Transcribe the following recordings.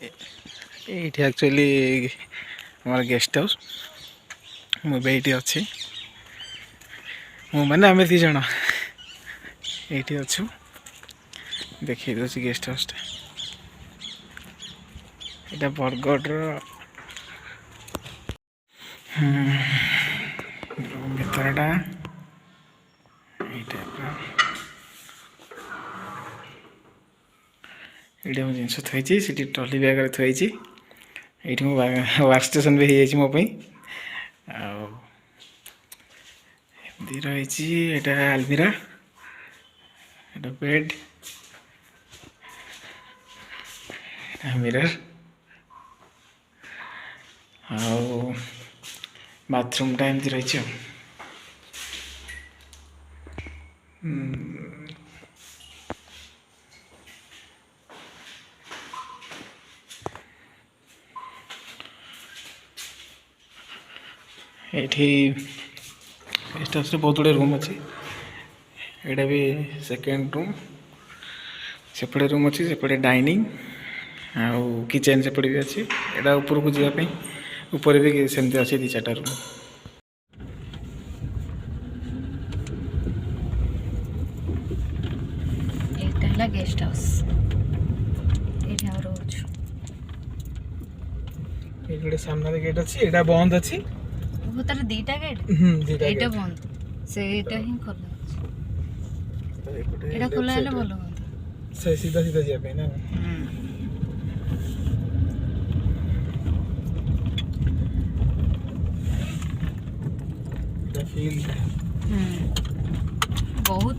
ये एक्चुअली हमारा guest house मुझे अच्छी मैंने आम दीज ये अच्छु देखिए दूसरी गेस्ट हाउसटा यहाँ बरगढ़ भितरटा ये मो जिनस थी ट्रली बैग थी ये मो वर्क स्टेशन भी हो मोपाई रही आलमीरा बेड मिरर बाथरूम टा एमती रही ये गेस्ट हाउस बहुत गुड़े रूम अच्छी यहाँ भी सेकेंड रूम सेपटे रूम अच्छी सेपटे डाइनिंग आउ किचेन सेपटे भी अच्छी यहाँ ऊपर को जावाई ऊपर भी सेमती अच्छी 2-4टा रूम यहाँ गेस्ट हाउस ये सामने गेट अच्छी यहाँ बंद अच्छी वो तार 2टा गेट एटा बंद से एटा ही खोला एटा खोला हेले भलो होता से सीधा सीधा जाबे ना द फील्ड बहुत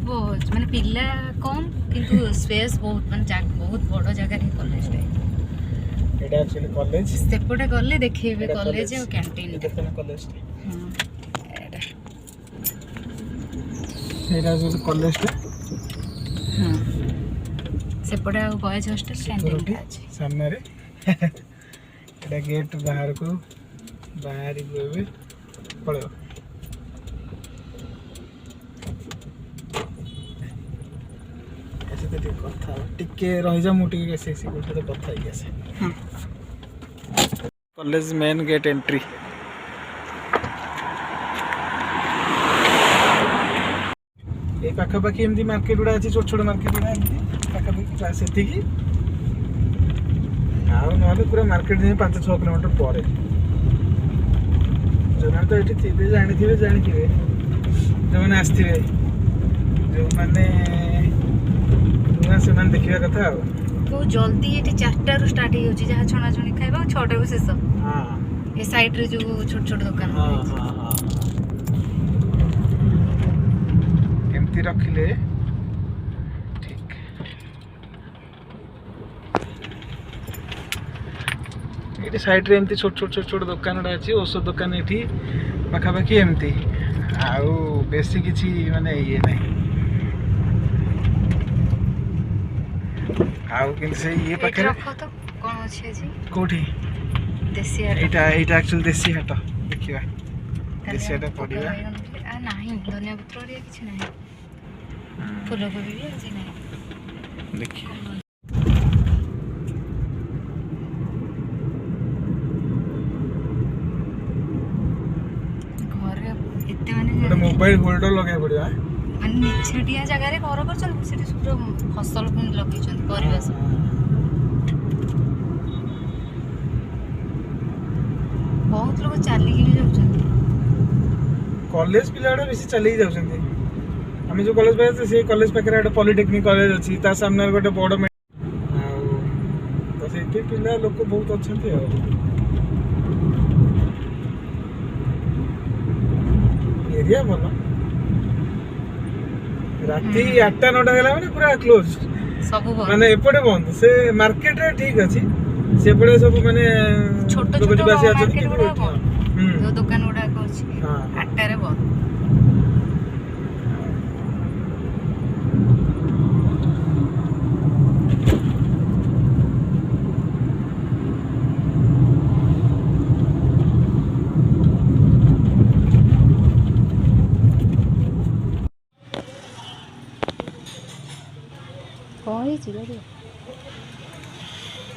माने पिल्ला कम किंतु स्पेस बहुत माने बहुत बड़ जगह रे कॉलेज रे एटा एक्चुअली कॉलेज सेपटे गले देखिबे कॉलेज और कैंटीन देखना कॉलेज हां एटा जो कॉलेज टा हां सेपटे बॉयज हॉस्टल कैंटीन अछि सामने रे एटा गेट बाहर को बाहर गए पड़ो कथा टिके रही जा मुझे कथा कॉलेज मेन गेट एंट्री ये पाखापाखि एमती मार्केट गुड़ा अच्छी छोट छोट मार्केट गुड़ा एमती पाखापाखि से पूरा मार्केट 5-6 किलोमीटर पर जो तो ये थे जानी थे जो मैंने आसवे जो मैंने से देखा कथा बहुत जल्दी ये 4टा रु स्टार्ट हो जहाँ छणा छणी खाइबा 6टा रु शेष हां ए साइड रे जो छोट छोट दुकान हां हां केमती रखिले ठीक ये साइड रे एमती छोट छोट दुकान गुड़ा अच्छी औषध दुकान ये पाखापाखि एमती आउ बेसी किसी माने ये नहीं आउ किन से ये पाखे रखो तो कोन अछि जी कोठी देसी हाट एटा एक्चुअली देसी हाट देखिबा देसी हाट पड़िबा आ नाही धनिया पत्र रे किछ नाही फूलकोबी भी अछि नाही देखिए घर एते माने मोबाइल होल्डर लगे पड़िबा माने निछटिया जगह रे घर कर चल सेठी सुरो फसल पुन लगे छन परिवेश बहुत लोग चली के जाउछन कॉलेज पिलाडा बेसी चली जाउछन हम जो कॉलेज पे से कॉलेज पाखे एक पॉलिटेक्निक कॉलेज अच्छी ता सामने गोटे बड़ तो से पिला लोक बहुत अच्छा एरिया भल राति 8-9 गला माने पूरा क्लोज सब माने एपटे बंद से मार्केट रे ठीक अछि सेपटे सब माने छोट छोट मार्केट गुडा जो दुकान गुडा को अछि 8टा रे बंद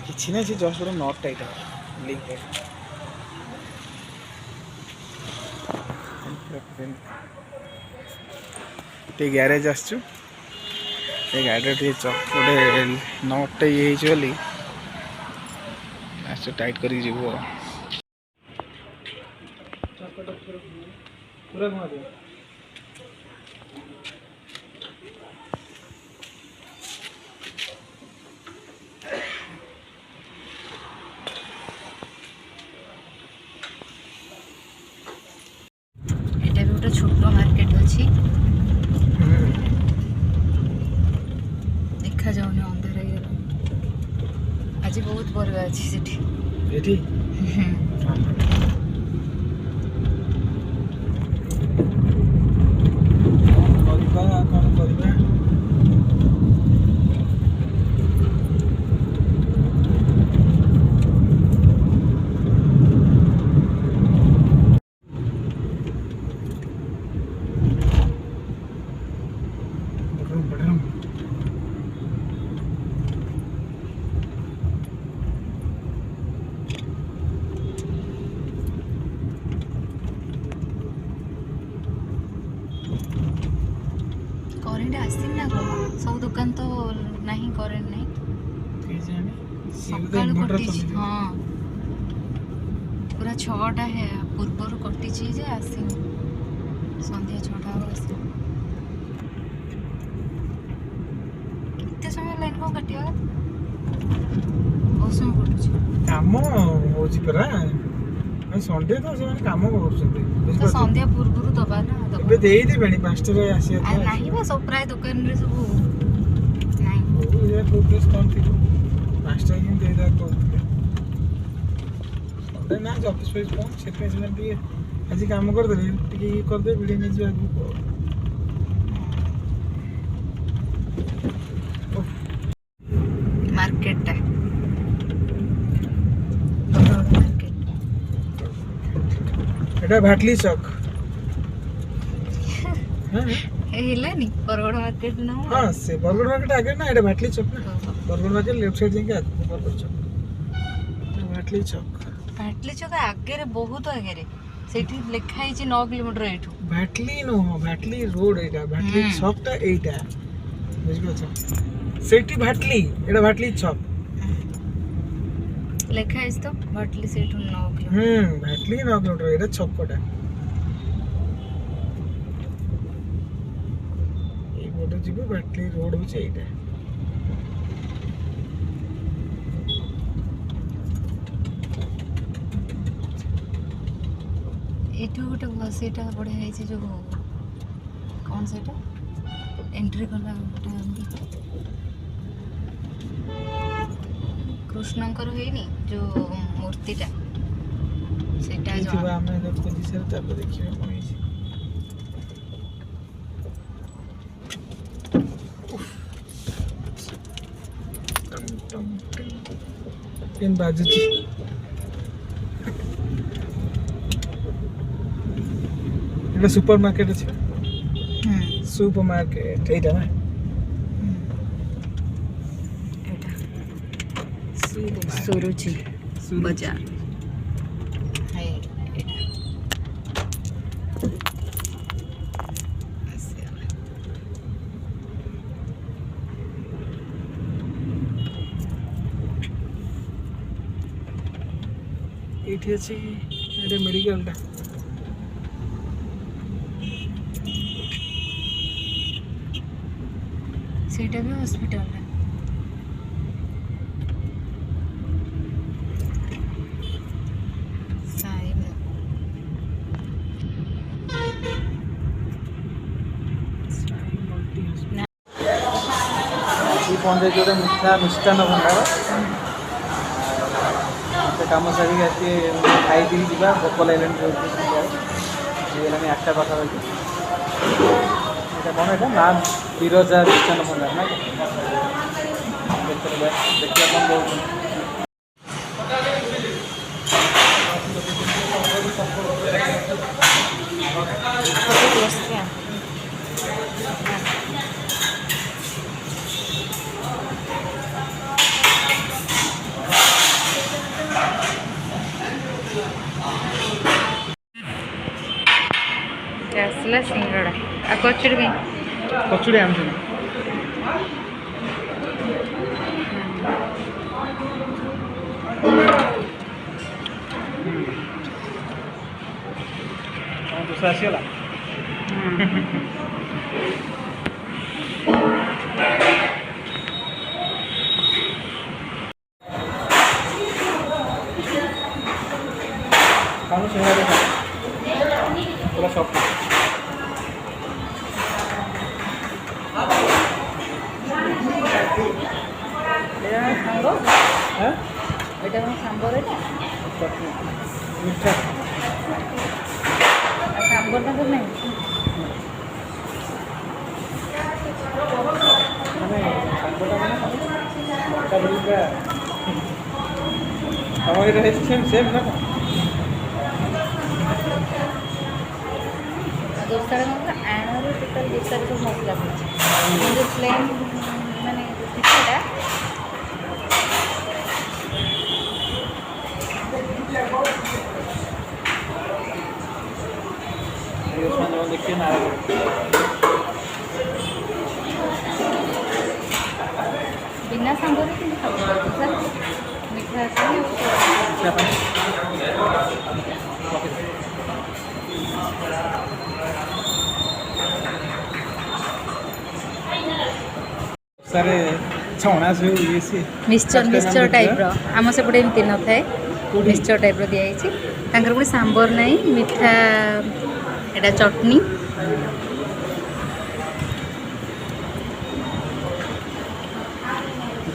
କିଛି ନାହିଁ, ସେ ଜଷ୍ଟ ଗୋଟେ ନଟ୍ଟା ଏଇଟା ଲିକ୍ ଟିକେ ଗ୍ୟାରେଜ୍ ଆସିଛୁ, ଏ ଗାଡ଼ିରେ ଟିକେ ଗୋଟେ ନଟ୍ଟା ଇଏ ହେଇଛି ବୋଲି ଆସିଛୁ ଟାଇଟ୍ କରିକି ଯିବୁ ଆଉ। ପୁରା ଘୁମା ଦିଅ। ଏଇଟା ବି ଗୋଟେ ଛୋଟ ମାର୍କେଟ ଅଛି, ଦେଖାଯାଉନି ଅନ୍ଧାର ହେଇଗଲା। ଆଜି ବହୁତ ପରିବା ଅଛି ସେଠି। ଏଠି କରିବା କ'ଣ କରିବା। କରେଣ୍ଟ ଆସିନି ନା କ'ଣ? ସବୁ ଦୋକାନ ତ ନାହିଁ, କରେଣ୍ଟ ନାହିଁ। ସକାଳୁ କଟିଛି, ହଁ ପୁରା 6ଟା ପୂର୍ବରୁ କଟିଛି ଯେ ଆସିନି, ସନ୍ଧ୍ୟା 6ଟା ହବ ଆସିବ। କେତେ ସମୟ ଲାଇନ୍ କ'ଣ କାଟିବା? ବହୁତ ସମୟ କଟୁଛି। କାମ ହଉଛି ପରା, ସଣ୍ଡେ ତ ସେମାନେ କାମ କରୁଛନ୍ତି। ତ ସନ୍ଧ୍ୟା ପୂର୍ବରୁ ଦବା ନା, ଏବେ ଦେଇଦେବେଣି 5ଟାରେ ଆସିବା। ନାହିଁ ବା, ସବୁ ପ୍ରାୟ ଦୋକାନରେ ସବୁ ନାହିଁ। କ'ଣ ଥିବ 5ଟା ହିଁ ଦେଇଦେବା କହୁଥିଲେ। ସଣ୍ଡେ ନା ଅଫିସ୍ ଫଫିସ୍ କ'ଣ, ସେଥିପାଇଁ ସେମାନେ ଟିକେ ଆଜି କାମ କରିଦେବେ, ଟିକେ ଇଏ କରିଦେବେ, ଭିଡ଼ିଓ ନେଇଯିବେ ଆଗକୁ। ମାର୍କେଟଟା এটা ভাটলি চক। ହେଲାନି ବରଗଡ଼ ମାର୍କେଟ ନା? ହଁ ସେ ବରଗଡ଼ ମାର୍କେଟ ଆଗରେ ନା, ଏଇଟା ଭାଟଲି ଚକ ନା। ବରଗଡ଼ ମାର୍କେଟ ଲେଫ୍ଟ ସାଇଡ୍ ଯାଇକି ଆଗକୁ ବରଗଡ଼ ଚକ, ଭାଟଲି ଚକ। ଭାଟଲି ଛକ ଆଗରେ, ବହୁତ ଆଗରେ, ସେଇଠି ଲେଖା ହେଇଛି 9 କିଲୋମିଟର ଏଇଠୁ। ଭାଟଲି ନୁହଁ, ଭାଟଲି ରୋଡ ଏଇଟା, ଭାଟଲି ଛକଟା ଏଇଟା, ବୁଝିପାରୁଛ? ସେଇଠି ଭାଟଲି, ଏଇଟା ଭାଟଲି ଛକ ଲେଖା ହେଇଛି ତ, ଭାଟଲି ସେଇଠୁ 9 କିଲୋମିଟର। ଭାଟଲି 9 କିଲୋମିଟର, ଏଇଟା ଛକଟା। ଏଇପଟେ ଯିବୁ, ଭାଟଲି ରୋଡ ହଉଛି ଏଇଟା। ଏଇଠୁ ଗୋଟେ ସେଇଟା ବଢ଼ିଆ ହେଇଛି, ଯୋଉ କ'ଣ ସେଇଟା ଏଣ୍ଟ୍ରି କଲା ଗୋଟେ କୃଷ୍ଣଙ୍କର ହେଇନି ଯୋଉ ମୂର୍ତ୍ତିଟା, ସେଇଟା ଥିବା ଆମେ ଖୋଜି ସାରି ତାପରେ ଦେଖିବା କ'ଣ ହେଇଛି। କେନ୍ ବାଜୁଛି? এটা সুপার মার্কেট আছে, সুপার মার্কেট এইটা না, এটা সুরুচি বাজার। হ্যাঁ এটা এইটি আছে, এটা মেডিকেলটা। ସେଇଟା ବି ହସ୍ପିଟାଲଟା। ପହଞ୍ଚାଇଛି ଗୋଟେ ମିଠା ମିଷ୍ଟାନ୍ନ ଭଣ୍ଡାର। ସେ କାମ ସାରିକି ଆସି ଖାଇଦେଇକି ଯିବା, ଭୋକ ଲାଗିଲାଣି ହେଇଗଲାଣି 8ଟା ପାଖାପାଖି। এটা କ'ଣ, ଏଇଟା ମା ବିରଜା ମିଷ୍ଟାନ୍ନ ଭଣ୍ଡାର ନା, ଦେଖିବା କ'ଣ କହୁଛନ୍ତି। कचड़ी में कचुड़ी आम दूसरा आसीगला कानू सिंघाड़ा देखा पूरा सॉफ्ट हाँ এটা কোন সাম্বর এটা चटनी मीठा সাম্বর না তো নাই মানে সাম্বরটা মানে লঙ্কা বড়িটা আমার এটা হচ্ছে সেম সেম না ଦୋସାରେ ମାନେ ଆଣରେ ଟୋଟାଲ ଦୋସାରେ ସବୁ ମସଲା ପଡ଼ୁଛି କିନ୍ତୁ ପ୍ଲେନ୍ ମାନେ ପିଠାଟା ये उसमें जो देखिए ना ବିନା ସାମ୍ବରରେ କିନ୍ତୁ ଖାଉଛନ୍ତି ଦୋସା ମିଠା ଅଛି siapa सारे छौणा से ये सी ମିକ୍ସଚର ଟାଇପ୍ର ଆମ ସେପଟେ ଏମିତି ନଥାଏ ମିକ୍ସଚର ଟାଇପ୍ର ଦିଆହେଇଛି ତାଙ୍କର ପୁଣି ସାମ୍ବର ନାହିଁ ମିଠା ଏଇଟା ଚଟନି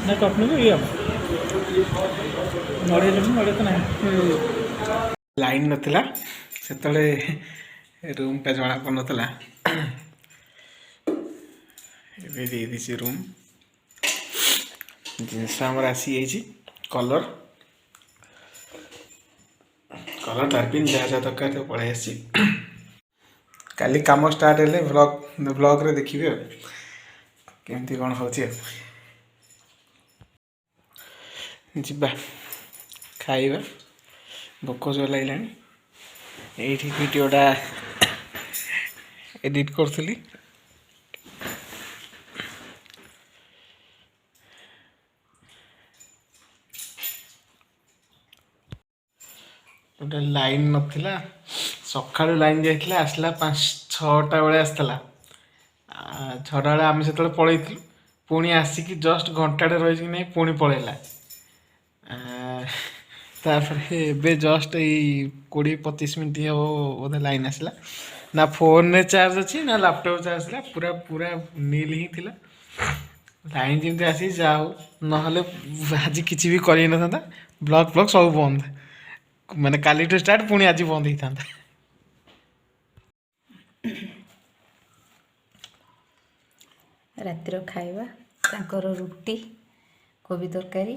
ना चटनी को ये नड़िया चटनी नड़िया तो नहीं लाइन नथिला सेतले रूम टा जणा पन नथिला एबे दे दिसी रूम जिनस हमर आसी जाइछि कलर कलर टार्पिन जहाँ जहाँ दरकार तो पढ़ाई आसी काली काम स्टार्ट हेले व्लॉग व्लॉग रे देखिबे केमती कोन होछि ଯିବା ଖାଇବା ଭୋକ ଜୋର ଲାଗିଲାଣି ଏଇଠି ଭିଡ଼ିଓଟା ଏଡ଼ିଟ୍ କରୁଥିଲି ଗୋଟେ ଲାଇନ୍ ନଥିଲା ସକାଳୁ ଲାଇନ୍ ଯାଇଥିଲା ଆସିଲା 5-6ଟା ବେଳେ ଆସିଥିଲା 6ଟା ବେଳେ ଆମେ ସେତେବେଳେ ପଳେଇଥିଲୁ ପୁଣି ଆସିକି ଜଷ୍ଟ ଘଣ୍ଟାଟେ ରହିଛି କି ନାହିଁ ପୁଣି ପଳେଇଲା तापर ए जस्ट यही 20-25 मिनट हे बोधे लाइन आसला ना फोन रे चार्ज अच्छी ना लैपटॉप चार्ज था पूरा पूरा नील ही थिला लाइन जमी आसी जाओ ना आज किसी भी कर ना ब्लॉग ब्लॉग सब बंद माने काली टू स्टार्ट पुणी आज बंद ही था रातिर खाइबा तांकर रुटी कोबी तरकारी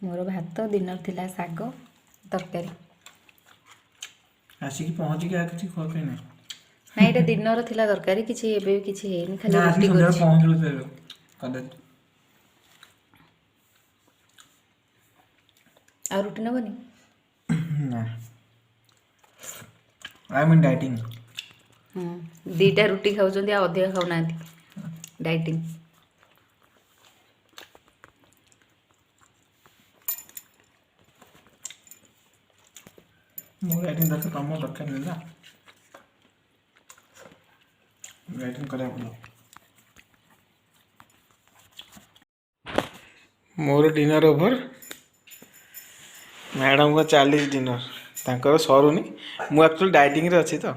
मोर भात दिनर थिला साग तरकारी आसिक पहुँच गया किसी खा पे ना ना एटा दिनर थिला तरकारी किछि एबे किछि हेनी खाली ना रुटी आसिक करछि पहुँच लो कदे आ रुटी न बनी ना आई एम इन डाइटिंग दीटा रुटी खाउछन्ती आ अधिक खाउनांती डाइटिंग मोर डाइटिंग दरकार कम दरकार नहीं ना डाइटिंग करे बोलो मोर डिनर ओवर मैडम को 40 डिनर तांकर सरुनी मु एक्चुअली डाइटिंग रे अछि तो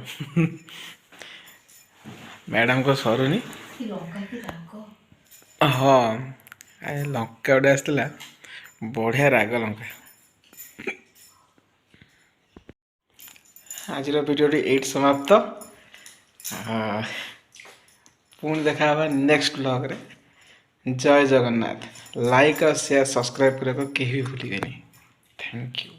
मैडम को सरुनी हाँ लंका गोटे आसला बढ़िया राग लंका आज भिडियोटी 8 समाप्त पुणी देखा नेक्स्ट ब्लॉग रे जय जगन्नाथ लाइक और शेयर सब्सक्राइब करने को कहीं भी भूलिए नहीं थैंक यू।